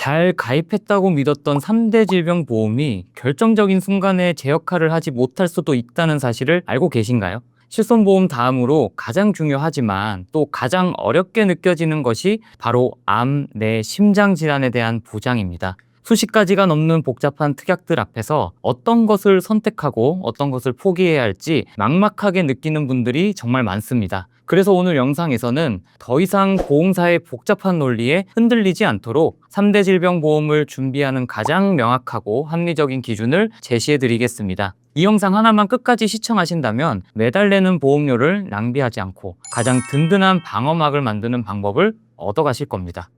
잘 가입했다고 믿었던 3대 질병보험이 결정적인 순간에 제 역할을 하지 못할 수도 있다는 사실을 알고 계신가요? 실손보험 다음으로 가장 중요하지만 또 가장 어렵게 느껴지는 것이 바로 암, 뇌, 심장 질환에 대한 보장입니다. 수십 가지가 넘는 복잡한 특약들 앞에서 어떤 것을 선택하고 어떤 것을 포기해야 할지 막막하게 느끼는 분들이 정말 많습니다. 그래서 오늘 영상에서는 더 이상 보험사의 복잡한 논리에 흔들리지 않도록 3대 질병보험을 준비하는 가장 명확하고 합리적인 기준을 제시해 드리겠습니다. 이 영상 하나만 끝까지 시청하신다면 매달 내는 보험료를 낭비하지 않고 가장 든든한 방어막을 만드는 방법을 얻어가실 겁니다.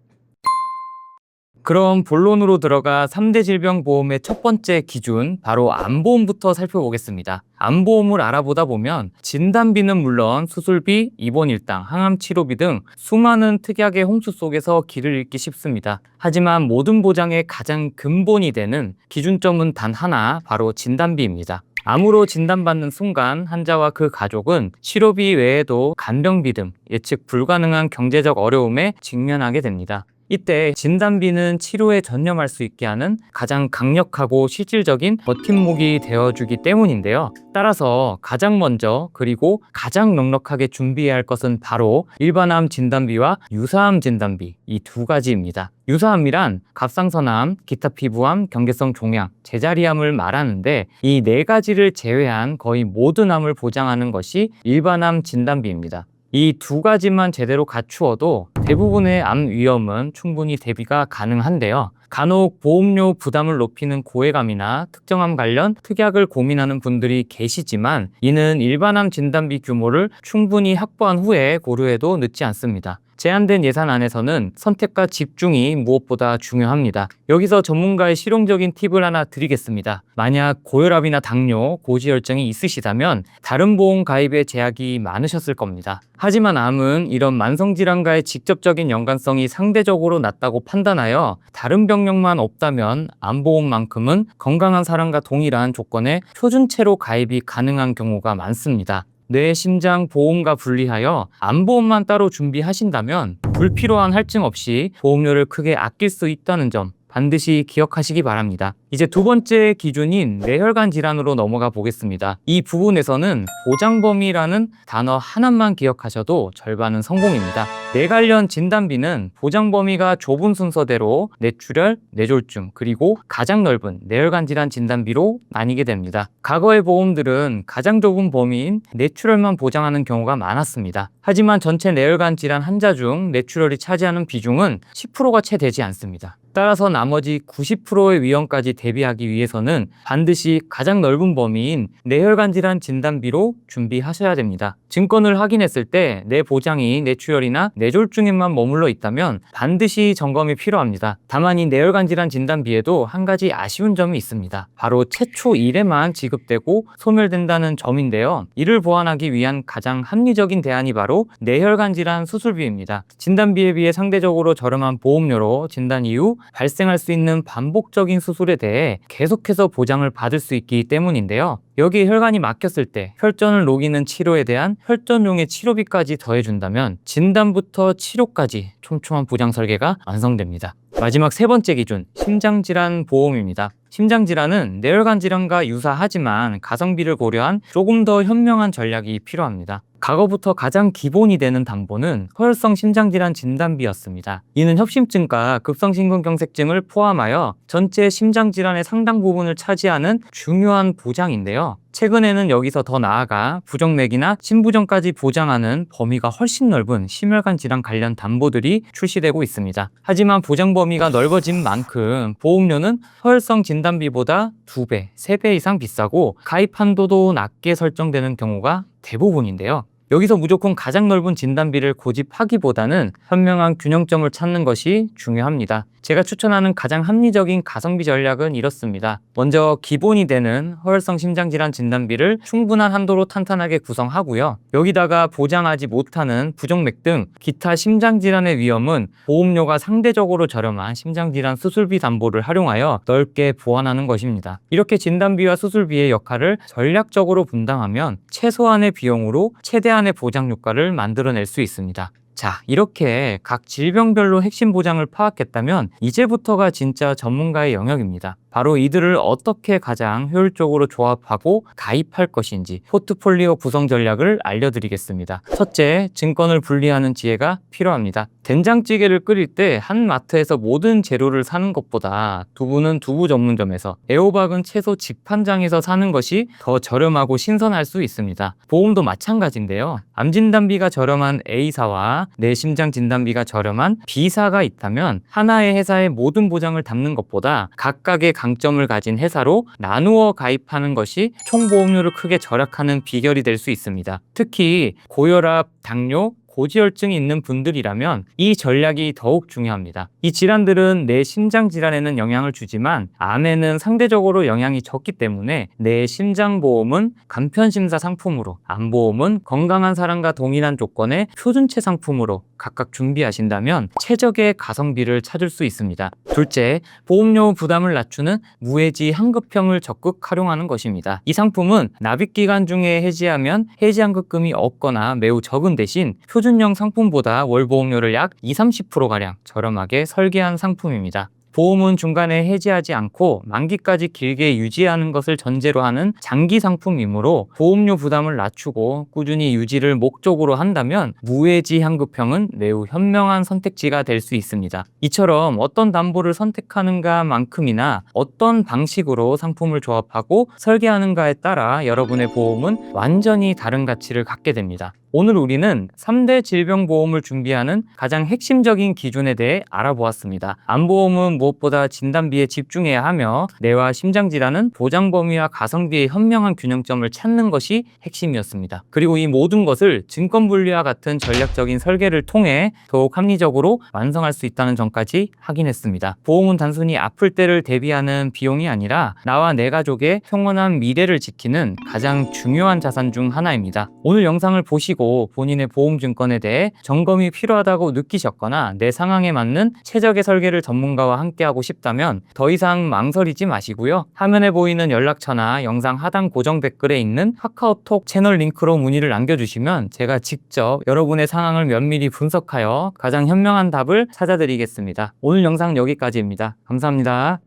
그럼 본론으로 들어가 3대 질병보험의 첫 번째 기준, 바로 암보험부터 살펴보겠습니다. 암보험을 알아보다 보면 진단비는 물론 수술비, 입원 일당, 항암 치료비 등 수많은 특약의 홍수 속에서 길을 잃기 쉽습니다. 하지만 모든 보장의 가장 근본이 되는 기준점은 단 하나, 바로 진단비입니다. 암으로 진단받는 순간 환자와 그 가족은 치료비 외에도 간병비 등 예측 불가능한 경제적 어려움에 직면하게 됩니다. 이때 진단비는 치료에 전념할 수 있게 하는 가장 강력하고 실질적인 버팀목이 되어주기 때문인데요. 따라서 가장 먼저 그리고 가장 넉넉하게 준비해야 할 것은 바로 일반암 진단비와 유사암 진단비, 이 두 가지입니다. 유사암이란 갑상선암, 기타 피부암, 경계성 종양, 제자리암을 말하는데 이 네 가지를 제외한 거의 모든 암을 보장하는 것이 일반암 진단비입니다. 이 두 가지만 제대로 갖추어도 대부분의 암 위험은 충분히 대비가 가능한데요. 간혹 보험료 부담을 높이는 고액암이나 특정암 관련 특약을 고민하는 분들이 계시지만 이는 일반암 진단비 규모를 충분히 확보한 후에 고려해도 늦지 않습니다. 제한된 예산 안에서는 선택과 집중이 무엇보다 중요합니다. 여기서 전문가의 실용적인 팁을 하나 드리겠습니다. 만약 고혈압이나 당뇨, 고지혈증이 있으시다면 다른 보험 가입에 제약이 많으셨을 겁니다. 하지만 암은 이런 만성질환과의 직접적인 연관성이 상대적으로 낮다고 판단하여 다른 병력만 없다면 암보험만큼은 건강한 사람과 동일한 조건의 표준체로 가입이 가능한 경우가 많습니다. 뇌, 심장 보험과 분리하여 암보험만 따로 준비하신다면 불필요한 할증 없이 보험료를 크게 아낄 수 있다는 점 반드시 기억하시기 바랍니다. 이제 두 번째 기준인 뇌혈관 질환으로 넘어가 보겠습니다. 이 부분에서는 보장 범위라는 단어 하나만 기억하셔도 절반은 성공입니다. 뇌 관련 진단비는 보장 범위가 좁은 순서대로 뇌출혈, 뇌졸중, 그리고 가장 넓은 뇌혈관 질환 진단비로 나뉘게 됩니다. 과거의 보험들은 가장 좁은 범위인 뇌출혈만 보장하는 경우가 많았습니다. 하지만 전체 뇌혈관 질환 환자 중 뇌출혈이 차지하는 비중은 10%가 채 되지 않습니다. 따라서 나머지 90%의 위험까지 대비하기 위해서는 반드시 가장 넓은 범위인 뇌혈관 질환 진단비로 준비하셔야 됩니다. 증권을 확인했을 때 뇌 보장이 뇌출혈이나 뇌졸중에만 머물러 있다면 반드시 점검이 필요합니다. 다만 이 뇌혈관 질환 진단비에도 한 가지 아쉬운 점이 있습니다. 바로 최초 1회만 지급되고 소멸된다는 점인데요. 이를 보완하기 위한 가장 합리적인 대안이 바로 뇌혈관 질환 수술비입니다. 진단비에 비해 상대적으로 저렴한 보험료로 진단 이후 발생할 수 있는 반복적인 수술에 대해 계속해서 보장을 받을 수 있기 때문인데요. 여기에 혈관이 막혔을 때 혈전을 녹이는 치료에 대한 혈전용의 치료비까지 더해준다면 진단부터 치료까지 촘촘한 보장 설계가 완성됩니다. 마지막 세 번째 기준, 심장질환 보험입니다. 심장질환은 뇌혈관 질환과 유사하지만 가성비를 고려한 조금 더 현명한 전략이 필요합니다. 과거부터 가장 기본이 되는 담보는 허혈성 심장질환 진단비였습니다. 이는 협심증과 급성심근경색증을 포함하여 전체 심장질환의 상당 부분을 차지하는 중요한 보장인데요. 최근에는 여기서 더 나아가 부정맥이나 심부전까지 보장하는 범위가 훨씬 넓은 심혈관 질환 관련 담보들이 출시되고 있습니다. 하지만 보장 범위가 넓어진 만큼 보험료는 허혈성 진단비보다 2배, 3배 이상 비싸고 가입 한도도 낮게 설정되는 경우가 대부분인데요. 여기서 무조건 가장 넓은 진단비를 고집하기보다는 현명한 균형점을 찾는 것이 중요합니다. 제가 추천하는 가장 합리적인 가성비 전략은 이렇습니다. 먼저 기본이 되는 허혈성 심장질환 진단비를 충분한 한도로 탄탄하게 구성하고요. 여기다가 보장하지 못하는 부정맥 등 기타 심장질환의 위험은 보험료가 상대적으로 저렴한 심장질환 수술비 담보를 활용하여 넓게 보완하는 것입니다. 이렇게 진단비와 수술비의 역할을 전략적으로 분담하면 최소한의 비용으로 최대한의 보장 효과를 만들어낼 수 있습니다. 자, 이렇게 각 질병별로 핵심 보장을 파악했다면 이제부터가 진짜 전문가의 영역입니다. 바로 이들을 어떻게 가장 효율적으로 조합하고 가입할 것인지 포트폴리오 구성 전략을 알려드리겠습니다. 첫째, 증권을 분리하는 지혜가 필요합니다. 된장찌개를 끓일 때 한 마트에서 모든 재료를 사는 것보다 두부는 두부 전문점에서, 애호박은 채소 직판장에서 사는 것이 더 저렴하고 신선할 수 있습니다. 보험도 마찬가지인데요. 암 진단비가 저렴한 A사와 내 심장 진단비가 저렴한 B사가 있다면 하나의 회사의 모든 보장을 담는 것보다 각각의 강점을 가진 회사로 나누어 가입하는 것이 총 보험료를 크게 절약하는 비결이 될 수 있습니다. 특히 고혈압, 당뇨, 고지혈증이 있는 분들이라면 이 전략이 더욱 중요합니다. 이 질환들은 내 심장 질환에는 영향을 주지만 암에는 상대적으로 영향이 적기 때문에 내 심장보험은 간편심사 상품으로, 암보험은 건강한 사람과 동일한 조건의 표준체 상품으로 각각 준비하신다면 최적의 가성비를 찾을 수 있습니다. 둘째, 보험료 부담을 낮추는 무해지 환급형을 적극 활용하는 것입니다. 이 상품은 납입기간 중에 해지하면 해지환급금이 없거나 매우 적은 대신 표준형 상품보다 월 보험료를 약 20-30%가량 저렴하게 설계한 상품입니다. 보험은 중간에 해지하지 않고 만기까지 길게 유지하는 것을 전제로 하는 장기 상품이므로 보험료 부담을 낮추고 꾸준히 유지를 목적으로 한다면 무해지 환급형은 매우 현명한 선택지가 될 수 있습니다. 이처럼 어떤 담보를 선택하는가만큼이나 어떤 방식으로 상품을 조합하고 설계하는가에 따라 여러분의 보험은 완전히 다른 가치를 갖게 됩니다. 오늘 우리는 3대 질병보험을 준비하는 가장 핵심적인 기준에 대해 알아보았습니다. 암보험은 무엇보다 진단비에 집중해야 하며 뇌와 심장질환은 보장 범위와 가성비의 현명한 균형점을 찾는 것이 핵심이었습니다. 그리고 이 모든 것을 증권분리와 같은 전략적인 설계를 통해 더욱 합리적으로 완성할 수 있다는 점까지 확인했습니다. 보험은 단순히 아플 때를 대비하는 비용이 아니라 나와 내 가족의 평온한 미래를 지키는 가장 중요한 자산 중 하나입니다. 오늘 영상을 보시고 본인의 보험증권에 대해 점검이 필요하다고 느끼셨거나 내 상황에 맞는 최적의 설계를 전문가와 함께하고 싶다면 더 이상 망설이지 마시고요. 화면에 보이는 연락처나 영상 하단 고정 댓글에 있는 카카오톡 채널 링크로 문의를 남겨주시면 제가 직접 여러분의 상황을 면밀히 분석하여 가장 현명한 답을 찾아드리겠습니다. 오늘 영상 여기까지입니다. 감사합니다.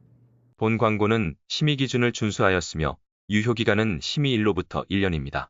본 광고는 심의 기준을 준수하였으며 유효기간은 심의 일로부터 1년입니다.